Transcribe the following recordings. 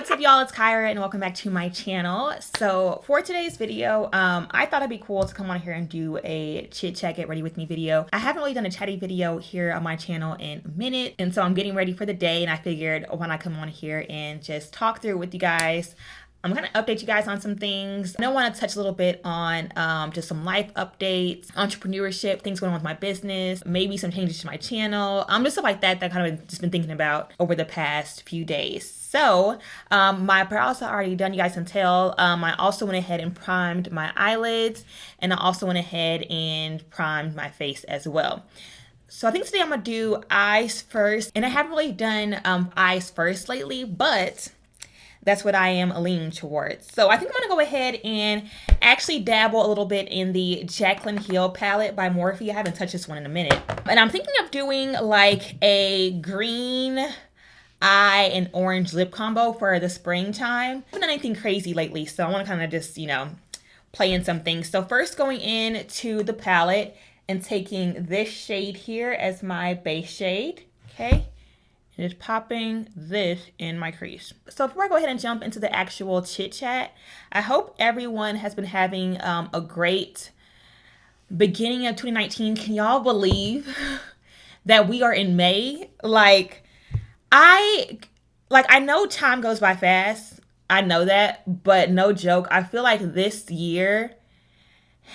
What's up, y'all? It's Kyra and welcome back to my channel. So for today's video, I thought it'd be cool to come on here and do a chit chat, get ready with me video. I haven't really done a chatty video here on my channel in a minute, and so I'm getting ready for the day, and I figured when I come on here and just talk through with you guys, I'm gonna update you guys on some things. I want to touch a little bit on just some life updates, entrepreneurship, things going on with my business, maybe some changes to my channel, just stuff like that I kind of just been thinking about over the past few days. So my brows are already done, you guys can tell. I also went ahead and primed my eyelids, and I also went ahead and primed my face as well. So I think today I'm gonna do eyes first, and I haven't really done eyes first lately, but that's what I am leaning towards. So I think I'm gonna go ahead and actually dabble a little bit in the Jaclyn Hill palette by Morphe. I haven't touched this one in a minute. And I'm thinking of doing like a green eye and orange lip combo for the springtime. I haven't done anything crazy lately, so I wanna kind of just, play in some things. So first going into the palette and taking this shade here as my base shade, okay? And just popping this in my crease. So before I go ahead and jump into the actual chit chat, I hope everyone has been having a great beginning of 2019. Can y'all believe that we are in May? I know time goes by fast. I know that, but no joke. I feel like this year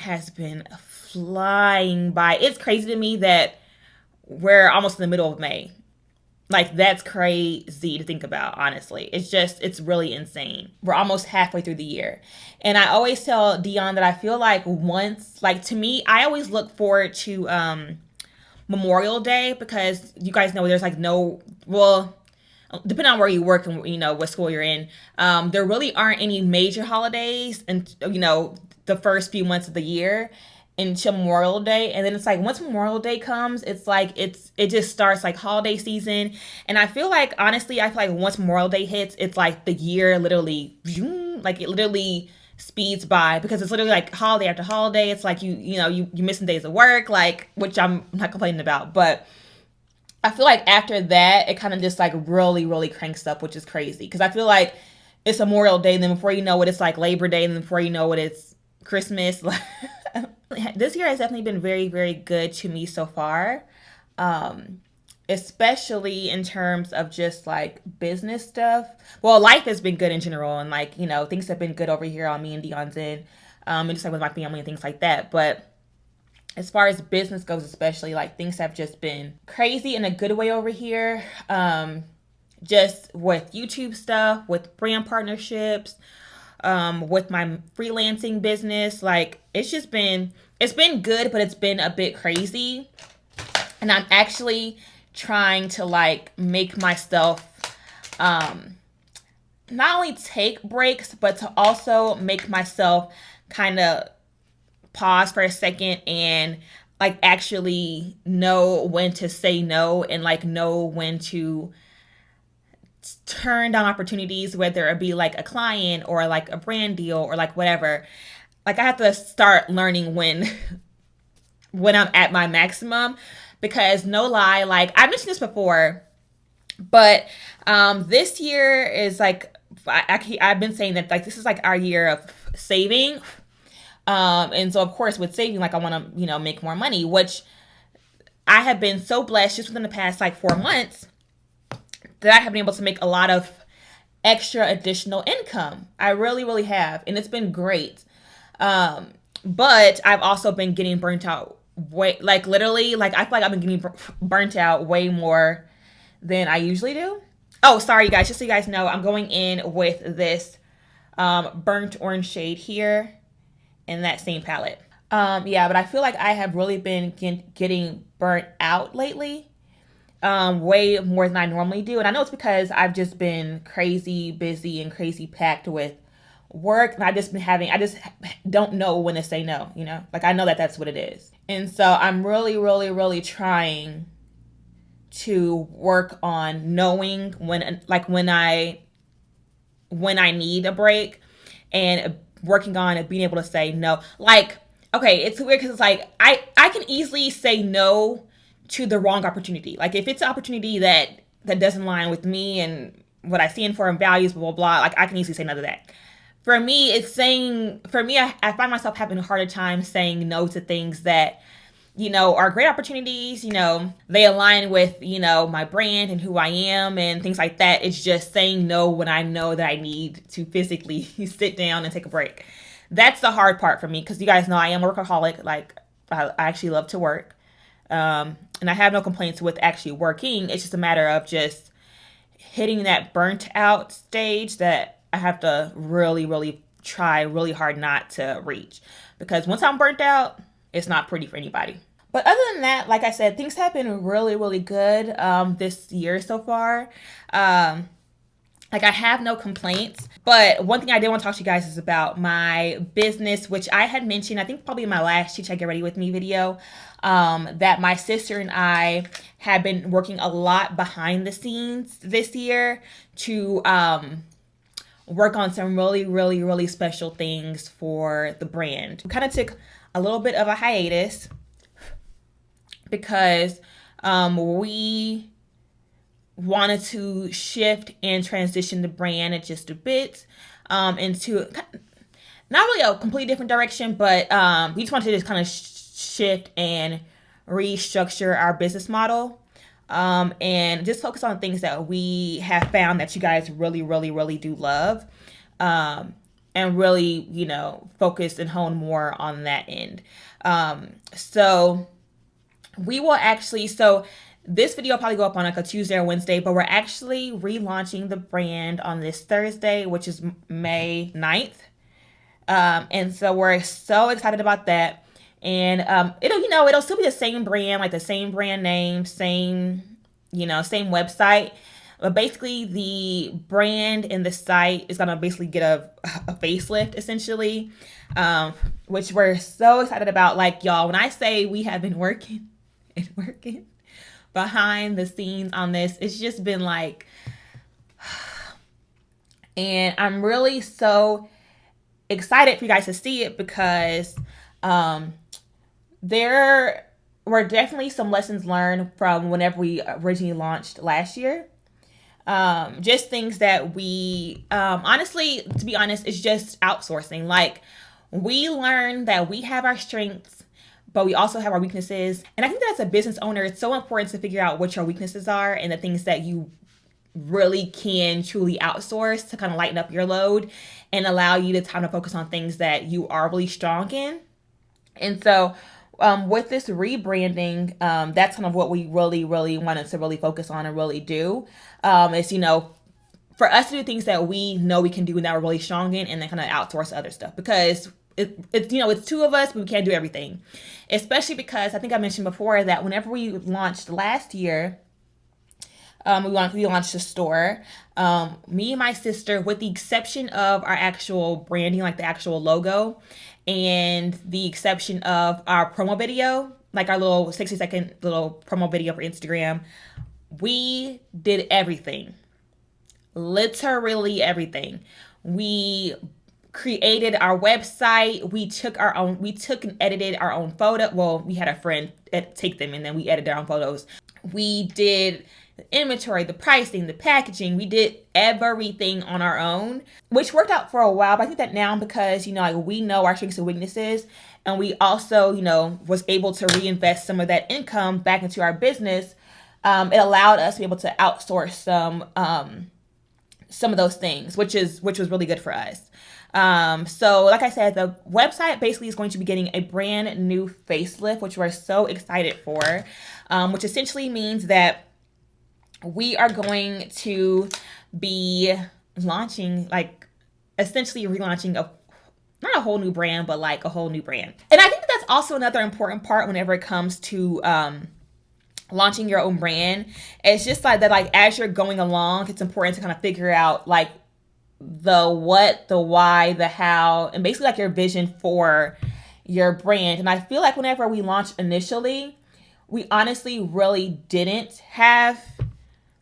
has been flying by. It's crazy to me that we're almost in the middle of May. That's crazy to think about, honestly. It's really insane. We're almost halfway through the year. And I always tell Dion that I feel like to me, I always look forward to Memorial Day, because you guys know there's depending on where you work and, what school you're in, there really aren't any major holidays and, the first few months of the year until Memorial Day. And then it's once Memorial Day comes, it just starts holiday season. And I feel like, honestly, once Memorial Day hits, it's the year literally, it literally speeds by, because it's literally holiday after holiday. It's you missing days of work, which I'm not complaining about, but I feel like after that, it kind of just really, really cranks up, which is crazy. Because I feel like it's Memorial Day, and then before you know it, it's Labor Day, and then before you know it, it's Christmas. This year has definitely been very, very good to me so far, especially in terms of just business stuff. Well, life has been good in general, and things have been good over here on me and Dion's end, and just with my family and things like that. But as far as business goes, especially, things have just been crazy in a good way over here, just with YouTube stuff, with brand partnerships, with my freelancing business. It's been good, but it's been a bit crazy. And I'm actually trying to make myself not only take breaks, but to also make myself kind of pause for a second and actually know when to say no, and know when to turn down opportunities, whether it be a client or a brand deal or whatever. I have to start learning when I'm at my maximum, because no lie, I mentioned this before, but this year is I've been saying that this is our year of saving, and so of course with saving, I want to make more money, which I have been so blessed just within the past 4 months that I have been able to make a lot of extra additional income. I really, really have. And it's been great. But I've also been getting burnt out way, literally, I feel like I've been getting burnt out way more than I usually do. Oh, sorry, guys. Just so you guys know, I'm going in with this burnt orange shade here in that same palette. Yeah, but I feel like I have really been getting burnt out lately. Way more than I normally do. And I know it's because I've just been crazy busy and crazy packed with work. And I just don't know when to say no, I know that that's what it is. And so I'm really, really, really trying to work on knowing when I need a break, and working on being able to say no. Okay, it's weird because it's I can easily say no to the wrong opportunity. If it's an opportunity that doesn't align with me and what I stand for and values, blah, blah, blah. Like, I can easily say none of that. For me, I find myself having a harder time saying no to things that, are great opportunities. They align with, my brand and who I am and things like that. It's just saying no when I know that I need to physically sit down and take a break. That's the hard part for me, because you guys know I am a workaholic. Like, I actually love to work. And I have no complaints with actually working. It's just a matter of just hitting that burnt out stage that I have to really, really try really hard not to reach. Because once I'm burnt out, it's not pretty for anybody. But other than that, like I said, things have been really, really good this year so far. Like, I have no complaints. But one thing I did want to talk to you guys is about my business, which I had mentioned, I think probably in my last Chit Chat Get Ready With Me video, that my sister and I have been working a lot behind the scenes this year to work on some really, really, really special things for the brand. We kind of took a little bit of a hiatus because we wanted to shift and transition the brand just a bit into not really a completely different direction, but we just wanted to just kind of shift and restructure our business model and just focus on things that we have found that you guys really, really, really do love, and really, focus and hone more on that end. So we will actually, this video will probably go up on like a Tuesday or Wednesday, but we're actually relaunching the brand on this Thursday, which is May 9th. And so we're so excited about that. And it'll still be the same brand, like the same brand name, same website. But basically the brand and the site is gonna basically get a facelift essentially, which we're so excited about. Like, y'all, when I say we have been working and working behind the scenes on this, it's just been like, and I'm really so excited for you guys to see it, because there were definitely some lessons learned from whenever we originally launched last year. Just things that we honestly, to be honest, it's just outsourcing. Like, we learned that we have our strengths, but we also have our weaknesses. And I think that as a business owner, it's so important to figure out what your weaknesses are and the things that you really can truly outsource to kind of lighten up your load and allow you the time to focus on things that you are really strong in. And so with this rebranding, that's kind of what we really, really wanted to really focus on and really do. Is, for us to do things that we know we can do and that we're really strong in, and then kind of outsource other stuff, because it's two of us, but we can't do everything. Especially because I think I mentioned before that whenever we launched last year, we launched a store. Me and my sister, with the exception of our actual branding, like the actual logo, and the exception of our promo video, like our little 60-second little promo video for Instagram, we did everything. Literally everything. We created our website. We took and edited our own photo. Well, we had a friend take them, and then we edited our own photos. We did the inventory, the pricing, the packaging. We did everything on our own, which worked out for a while. But I think that now, because, we know our strengths and weaknesses, and we also, was able to reinvest some of that income back into our business, it allowed us to be able to outsource some of those things, which was really good for us. So like I said, the website basically is going to be getting a brand new facelift, which we're so excited for, which essentially means that we are going to be launching, like, essentially relaunching not a whole new brand, but like a whole new brand. And I think that's also another important part whenever it comes to launching your own brand. It's just like that, like, as you're going along, it's important to kind of figure out like the what, the why, the how, and basically like your vision for your brand. And I feel like whenever we launched initially, we honestly really didn't have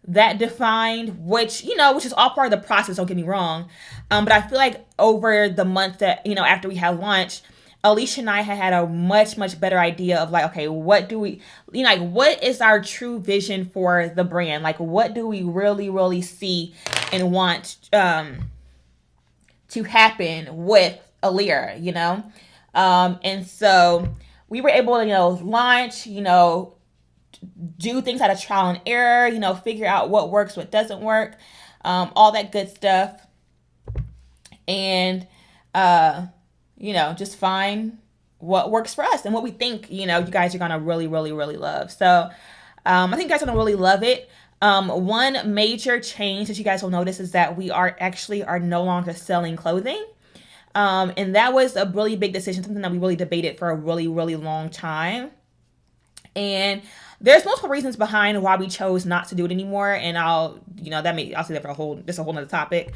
that defined, which is all part of the process, don't get me wrong. But I feel like over the month that, after we had launched, Alicia and I had a much better idea of like, okay, what do we, like, what is our true vision for the brand? Like, what do we really see and want to happen with Aaliyah, and so we were able to, launch, do things out of trial and error, figure out what works, what doesn't work, all that good stuff. And, just find what works for us and what we think, you guys are going to really love. So I think you guys are going to really love it. One major change that you guys will notice is that we are no longer selling clothing. And that was a really big decision, something that we really debated for a really long time. And there's multiple reasons behind why we chose not to do it anymore. And I'll say that for a whole nother topic.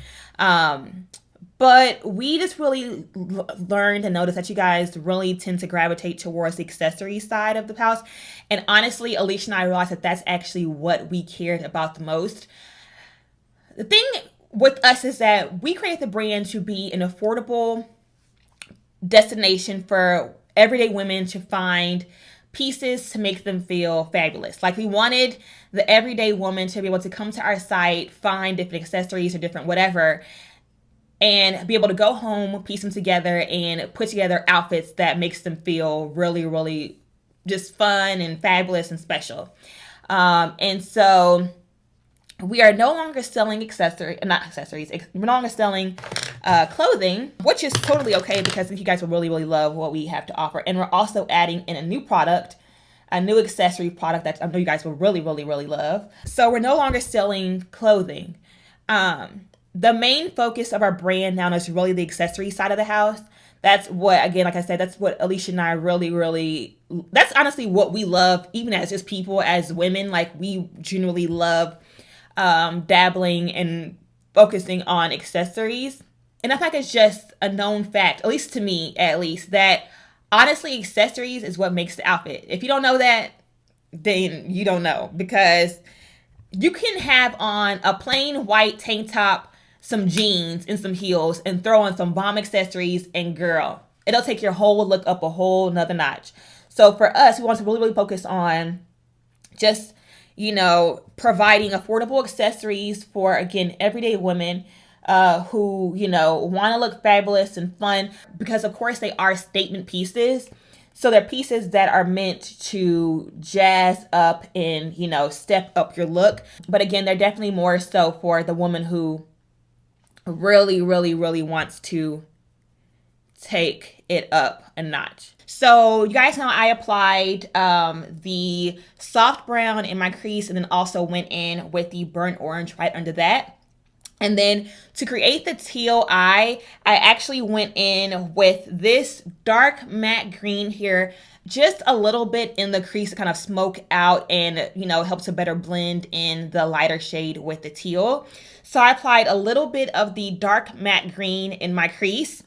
But we just really learned and noticed that you guys really tend to gravitate towards the accessory side of the house. And honestly, Alicia and I realized that that's actually what we cared about the most. The thing with us is that we created the brand to be an affordable destination for everyday women to find pieces to make them feel fabulous. Like, we wanted the everyday woman to be able to come to our site, find different accessories or different whatever, and be able to go home, piece them together, and put together outfits that makes them feel really just fun and fabulous and special. And so we are no longer selling we're no longer selling clothing, which is totally okay, because I think you guys will really love what we have to offer. And we're also adding in a new product, a new accessory product that I know you guys will really love. So we're no longer selling clothing. The main focus of our brand now is really the accessory side of the house. That's what, again, like I said, that's what Alicia and I really, that's honestly what we love, even as just people, as women. Like, we genuinely love dabbling and focusing on accessories. And I think it's just a known fact, at least to me, that honestly, accessories is what makes the outfit. If you don't know that, then you don't know, because you can have on a plain white tank top, some jeans and some heels, and throw on some bomb accessories, and girl, it'll take your whole look up a whole nother notch. So for us, we want to really focus on just, providing affordable accessories for, again, everyday women who, want to look fabulous and fun, because of course they are statement pieces. So they're pieces that are meant to jazz up and, step up your look. But again, they're definitely more so for the woman who really wants to take it up a notch. So you guys know I applied the soft brown in my crease, and then also went in with the burnt orange right under that. And then to create the teal eye, I actually went in with this dark matte green here, just a little bit in the crease to kind of smoke out and, help to better blend in the lighter shade with the teal. So I applied a little bit of the dark matte green in my crease,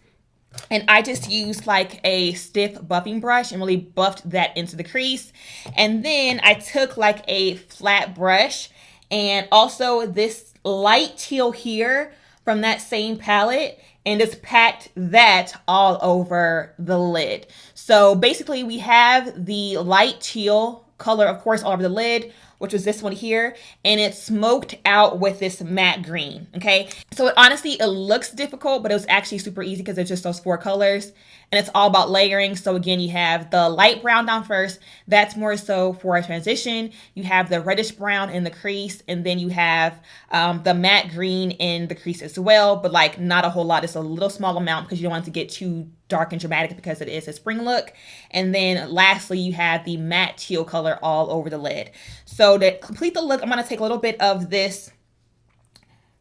and I just used like a stiff buffing brush and really buffed that into the crease. And then I took like a flat brush and also this light teal here from that same palette, and just packed that all over the lid. So basically we have the light teal color, of course, all over the lid, which was this one here, and it's smoked out with this matte green, okay? So it looks difficult, but it was actually super easy because it's just those 4 colors, and it's all about layering. So again, you have the light brown down first. That's more so for a transition. You have the reddish brown in the crease, and then you have the matte green in the crease as well, but like not a whole lot. It's a little small amount because you don't want it to get too dark and dramatic, because it is a spring look. And then lastly, you have the matte teal color all over the lid. So to complete the look, I'm going to take a little bit of this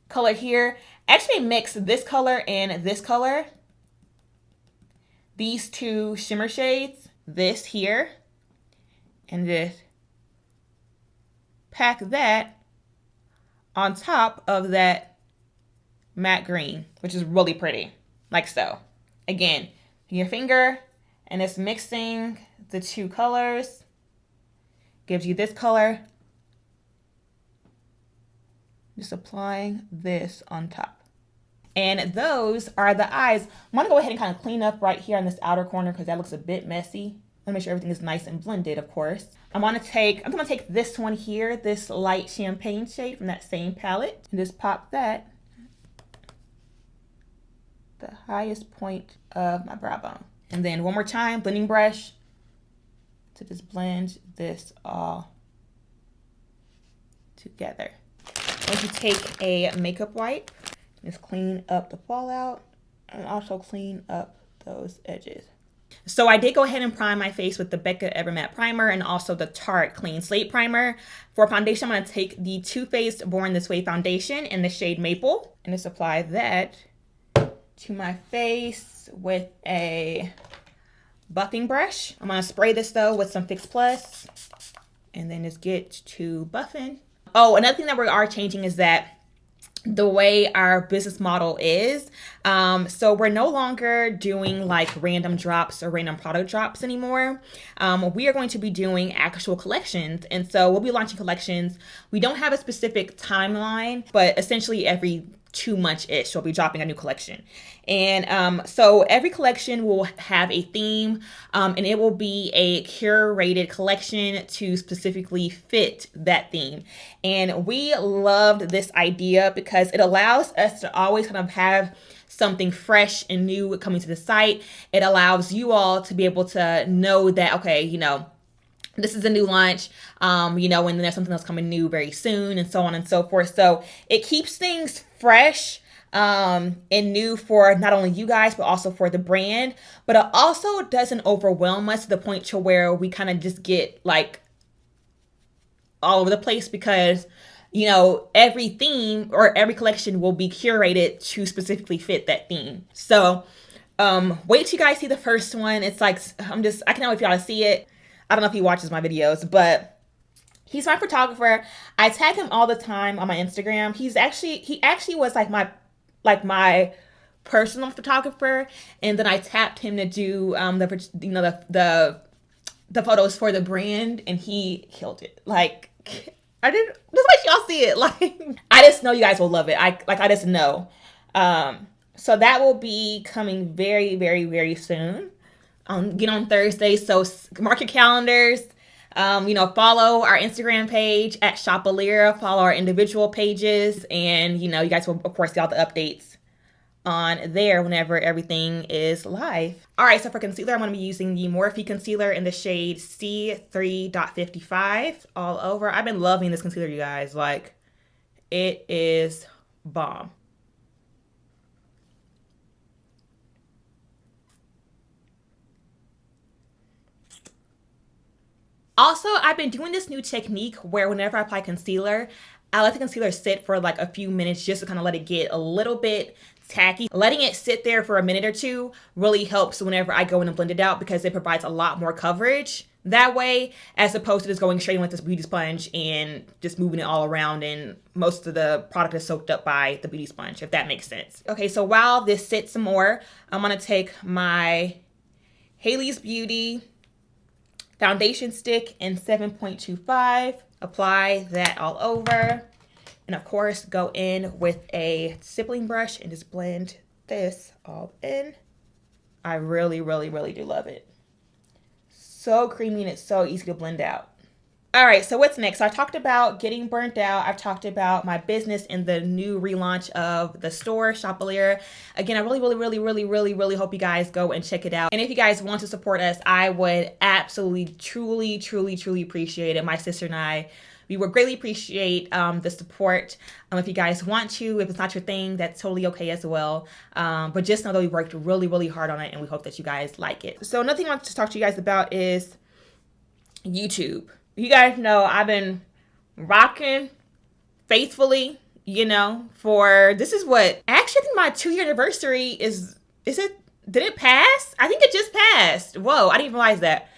color here, actually mix this color and this color, these 2 shimmer shades, this here, and just pack that on top of that matte green, which is really pretty, like so. Again, your finger, and it's mixing the 2 colors, gives you this color. Just applying this on top. And those are the eyes. I'm gonna go ahead and kind of clean up right here on this outer corner because that looks a bit messy. Let me make sure everything is nice and blended, of course. I'm gonna take this one here, this light champagne shade from that same palette, and just pop that the highest point of my brow bone. And then one more time, blending brush to just blend this all together. Once you take a makeup wipe, just clean up the fallout and also clean up those edges. So I did go ahead and prime my face with the Becca Ever Matte Primer and also the Tarte Clean Slate Primer. For foundation, I'm going to take the Too Faced Born This Way foundation in the shade Maple and just apply that to my face with a buffing brush. I'm going to spray this though with some Fix Plus and then just get to buffing. Oh, another thing that we are changing is that the way our business model is. So we're no longer doing like random drops or random product drops anymore. We are going to be doing actual collections. And so we'll be launching collections. We don't have a specific timeline, but essentially every 2 months-ish, we'll be dropping a new collection. And so every collection will have a theme, and it will be a curated collection to specifically fit that theme. And we loved this idea because it allows us to always kind of have something fresh and new coming to the site. It allows you all to be able to know that, okay, you know, this is a new launch, you know, and then there's something else coming new very soon and so on and so forth. So it keeps things fresh and new for not only you guys, but also for the brand. But it also doesn't overwhelm us to the point to where we kind of just get like all over the place because, you know, every theme or every collection will be curated to specifically fit that theme. So wait till you guys see the first one. It's like, I can't wait for y'all to see it. I don't know if he watches my videos, but he's my photographer. I tag him all the time on my Instagram. He actually was like my personal photographer, and then I tapped him to do the photos for the brand, and he killed it. Like I didn't just let y'all see it. Like I just know you guys will love it. I just know. So that will be coming very, very, very soon. On Thursday. So mark your calendars. Follow our Instagram page at Shopalera. Follow our individual pages, and you guys will of course get all the updates on there whenever everything is live. All right, so for concealer, I'm going to be using the Morphe concealer in the shade C3.55 all over. I've been loving this concealer, you guys. Like, it is bomb. Also, I've been doing this new technique where whenever I apply concealer, I let the concealer sit for like a few minutes just to kind of let it get a little bit tacky. Letting it sit there for a minute or two really helps whenever I go in and blend it out because it provides a lot more coverage that way as opposed to just going straight in with this beauty sponge and just moving it all around and most of the product is soaked up by the beauty sponge, if that makes sense. Okay, so while this sits some more, I'm going to take my Hailey's Beauty foundation stick in 7.25, apply that all over, and of course go in with a stippling brush and just blend this all in. I really, really, really do love it. So creamy and it's so easy to blend out. All right, so what's next? So I talked about getting burnt out. I've talked about my business and the new relaunch of the store, Shopalera. Again, I really, really, really, really, really, really hope you guys go and check it out. And if you guys want to support us, I would absolutely, truly, truly, truly appreciate it. My sister and I, we would greatly appreciate the support. If you guys want to, if it's not your thing, that's totally okay as well. But just know that we worked really, really hard on it and we hope that you guys like it. So another thing I want to talk to you guys about is YouTube. You guys know I've been rocking faithfully, for this is what actually I think my 2-year anniversary is it, did it pass? I think it just passed. Whoa, I didn't even realize that.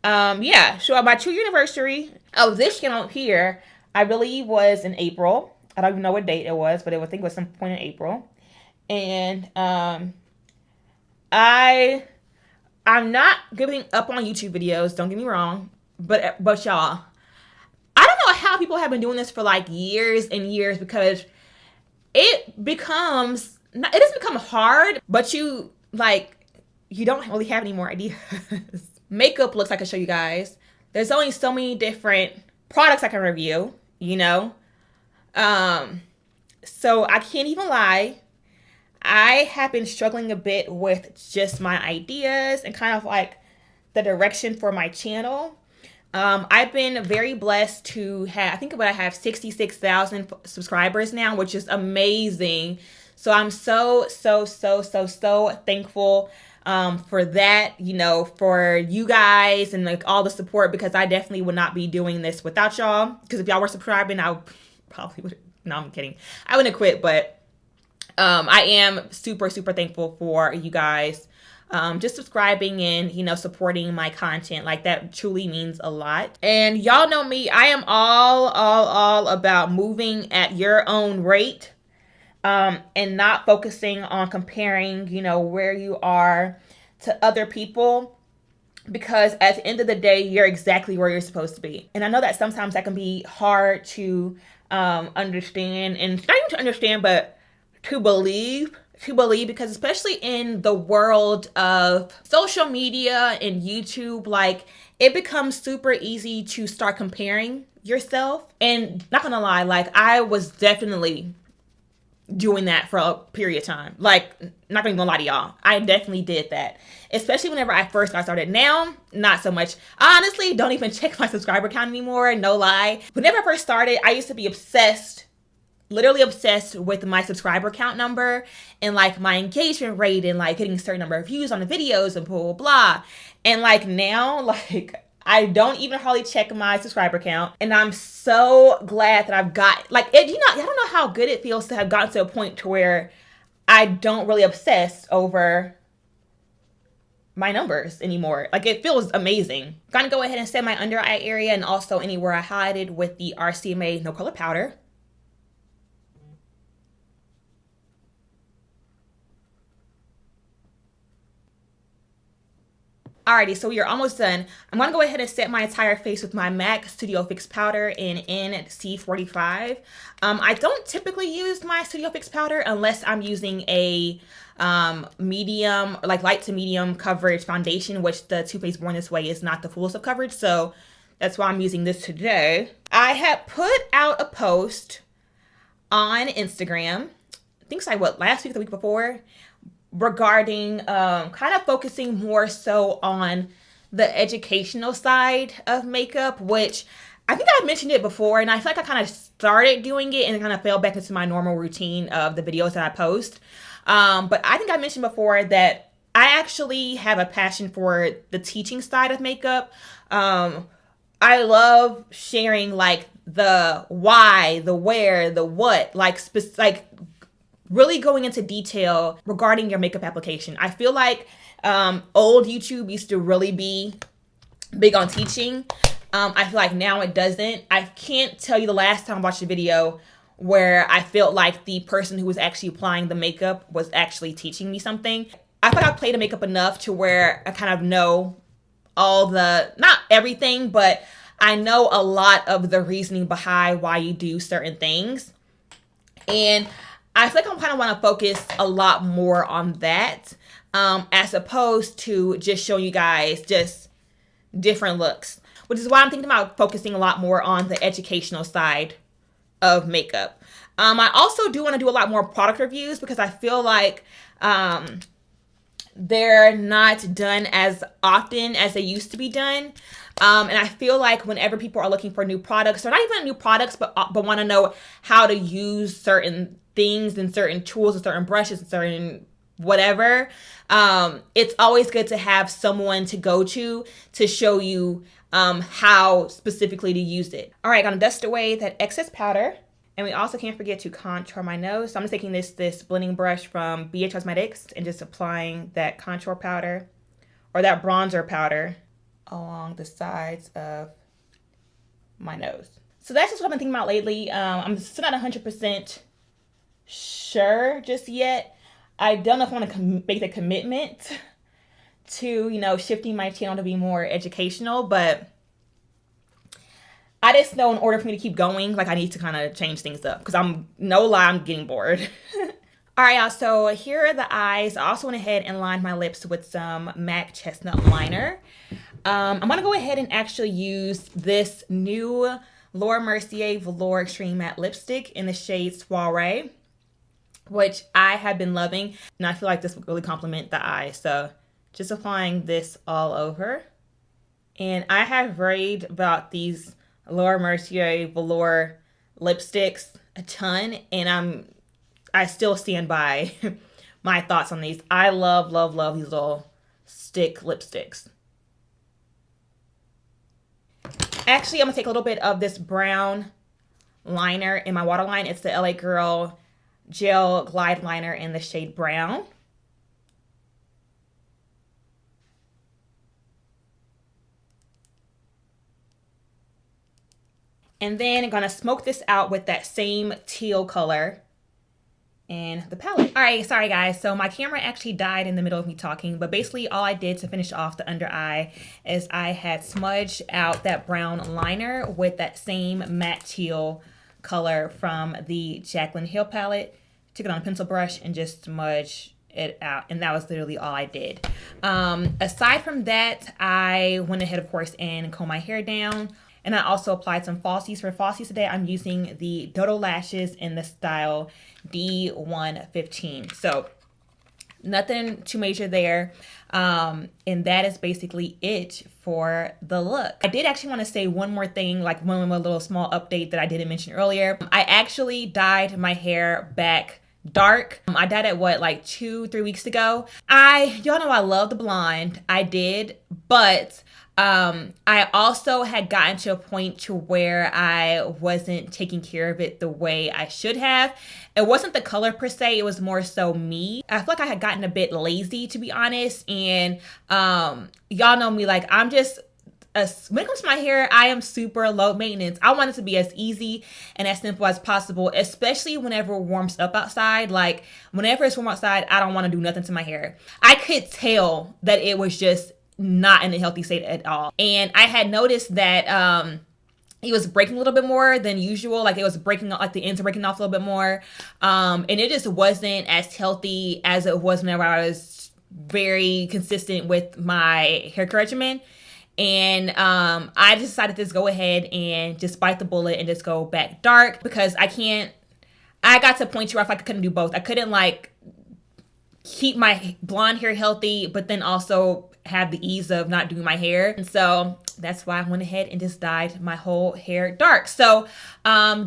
Yeah, so my 2-year anniversary of this channel here, I believe was in April. I don't even know what date it was, but I think it was some point in April. And I'm not giving up on YouTube videos, don't get me wrong. But y'all, I don't know how people have been doing this for like years and years because it becomes it doesn't become hard, but you don't really have any more ideas. Makeup looks like I show you guys. There's only so many different products I can review, you know? So I can't even lie. I have been struggling a bit with just my ideas and kind of like the direction for my channel. I've been very blessed to have, I think I have 66,000 subscribers now, which is amazing. So I'm so thankful for that, you know, for you guys and like all the support, because I definitely would not be doing this without y'all. Because if y'all were subscribing, I probably would. No, I'm kidding. I wouldn't quit, but I am super thankful for you guys just subscribing and, you know, supporting my content. Like, that truly means a lot. And y'all know me, I am all about moving at your own rate and not focusing on comparing, you know, where you are to other people. Because at the end of the day, you're exactly where you're supposed to be. And I know that sometimes that can be hard to understand, and not even to understand, but to believe, because especially in the world of social media and YouTube, like, it becomes super easy to start comparing yourself. And not gonna lie, like, I was definitely doing that for a period of time. Like, not gonna lie to y'all, I definitely did that, especially whenever I first got started. Now, not so much. I honestly don't even check my subscriber count anymore, no lie. Whenever I first started, I used to be obsessed, literally obsessed with my subscriber count number and like my engagement rate and like getting a certain number of views on the videos and blah blah. And like now, like, I don't even hardly check my subscriber count. And I'm so glad that I've got, like, it, you know, I don't know how good it feels to have gotten to a point to where I don't really obsess over my numbers anymore. Like, it feels amazing. Gonna go ahead and set my under eye area and also anywhere I highlighted with the RCMA no color powder. Alrighty, so we are almost done. I'm gonna go ahead and set my entire face with my MAC Studio Fix powder in NC45. I don't typically use my Studio Fix powder unless I'm using a medium, like light to medium coverage foundation, which the Too Faced Born This Way is not the fullest of coverage, so that's why I'm using this today. I had put out a post on Instagram, I think it's like last week, the week before, regarding kind of focusing more so on the educational side of makeup, which I think I've mentioned it before, and I feel like I kind of started doing it and kind of fell back into my normal routine of the videos that I post. But I think I mentioned before that I actually have a passion for the teaching side of makeup. I love sharing like the why, the where, the what, like really going into detail regarding your makeup application. I feel like old YouTube used to really be big on teaching. I feel like now it doesn't. I can't tell you the last time I watched a video where I felt like the person who was actually applying the makeup was actually teaching me something. I feel like I played the makeup enough to where I kind of know all the, not everything, but I know a lot of the reasoning behind why you do certain things. And I feel like I kind of want to focus a lot more on that, as opposed to just showing you guys just different looks, which is why I'm thinking about focusing a lot more on the educational side of makeup. I also do want to do a lot more product reviews because I feel like they're not done as often as they used to be done. And I feel like whenever people are looking for new products, or not even new products, but want to know how to use certain things and certain tools and certain brushes and certain whatever, it's always good to have someone to go to show you how specifically to use it. All right, gonna dust away that excess powder. And we also can't forget to contour my nose. So I'm just taking this blending brush from BH Cosmetics and just applying that contour powder or that bronzer powder along the sides of my nose. So that's just what I've been thinking about lately. I'm still not 100% sure just yet. I don't know if I want to make the commitment to, you know, shifting my channel to be more educational, but I just know in order for me to keep going, like, I need to kind of change things up because I'm getting bored. All right, y'all, so here are the eyes. I also went ahead and lined my lips with some MAC Chestnut liner. I'm gonna go ahead and actually use this new Laura Mercier Velour Extreme Matte Lipstick in the shade Soiree, which I have been loving, and I feel like this will really complement the eye. So just applying this all over. And I have raved about these Laura Mercier Velour lipsticks a ton, and I still stand by my thoughts on these. I love, love, love these little stick lipsticks. Actually, I'm gonna take a little bit of this brown liner in my waterline. It's the LA Girl Gel Glide Liner in the shade Brown. And then I'm gonna smoke this out with that same teal color in the palette. All right, sorry guys. So my camera actually died in the middle of me talking, but basically all I did to finish off the under eye is I had smudged out that brown liner with that same matte teal color from the Jaclyn Hill palette. Took it on a pencil brush and just smudged it out, and that was literally all I did. Aside from that, I went ahead, of course, and combed my hair down. And I also applied some falsies. For falsies today, I'm using the Dodo Lashes in the style D115. So nothing too major there. And that is basically it for the look. I did actually want to say one more thing, like one more little small update that I didn't mention earlier. I actually dyed my hair back dark. I dyed it like 2-3 weeks ago. Y'all know I love the blonde. I did, but I also had gotten to a point to where I wasn't taking care of it the way I should have. It wasn't the color per se, it was more so me. I feel like I had gotten a bit lazy, to be honest. And y'all know me, like I'm just, when it comes to my hair, I am super low maintenance. I want it to be as easy and as simple as possible, especially whenever it warms up outside. Like whenever it's warm outside, I don't want to do nothing to my hair. I could tell that it was just not in a healthy state at all. And I had noticed that it was breaking a little bit more than usual. Like it was breaking, like the ends are breaking off a little bit more. And it just wasn't as healthy as it was whenever I was very consistent with my hair care regimen. And I just decided to just go ahead and just bite the bullet and just go back dark, because I got to a point where I felt like I couldn't do both. I couldn't like keep my blonde hair healthy, but then also have the ease of not doing my hair. And so that's why I went ahead and just dyed my whole hair dark. So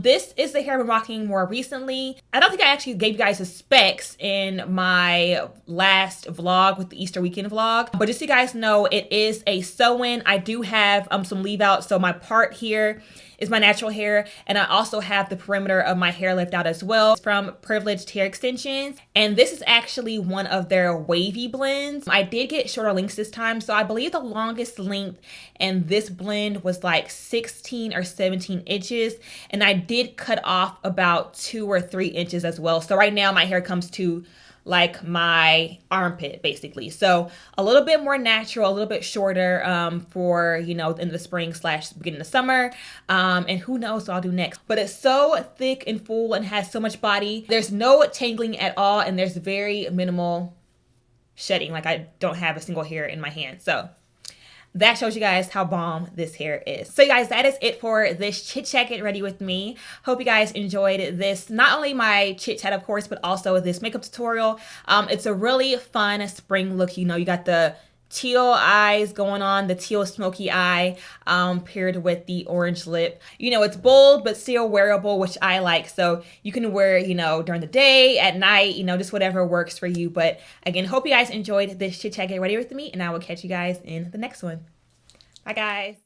this is the hair I've been rocking more recently. I don't think I actually gave you guys the specs in my last vlog with the Easter weekend vlog, but just so you guys know, it is a sew-in. I do have some leave out. So my part here is my natural hair, and I also have the perimeter of my hair left out as well from Privileged Hair Extensions. And this is actually one of their wavy blends. I did get shorter lengths this time, so I believe the longest length in this blend was like 16 or 17 inches, and I did cut off about 2 or 3 inches as well. So right now my hair comes to like my armpit basically. So a little bit more natural, a little bit shorter for, you know, in the spring / beginning of summer. And who knows what I'll do next. But it's so thick and full and has so much body. There's no tangling at all, and there's very minimal shedding. Like I don't have a single hair in my hand. So that shows you guys how bomb this hair is. So you guys, that is it for this chit chat. Get ready with me. Hope you guys enjoyed this, not only my chit chat of course, but also this makeup tutorial. It's a really fun spring look. You know, you got the teal eyes going on, the teal smoky eye paired with the orange lip. You know, it's bold but still wearable, which I like. So you can wear, you know, during the day, at night, you know, just whatever works for you. But again, hope you guys enjoyed this chit chat. Get ready with me, and I will catch you guys in the next one. Bye guys.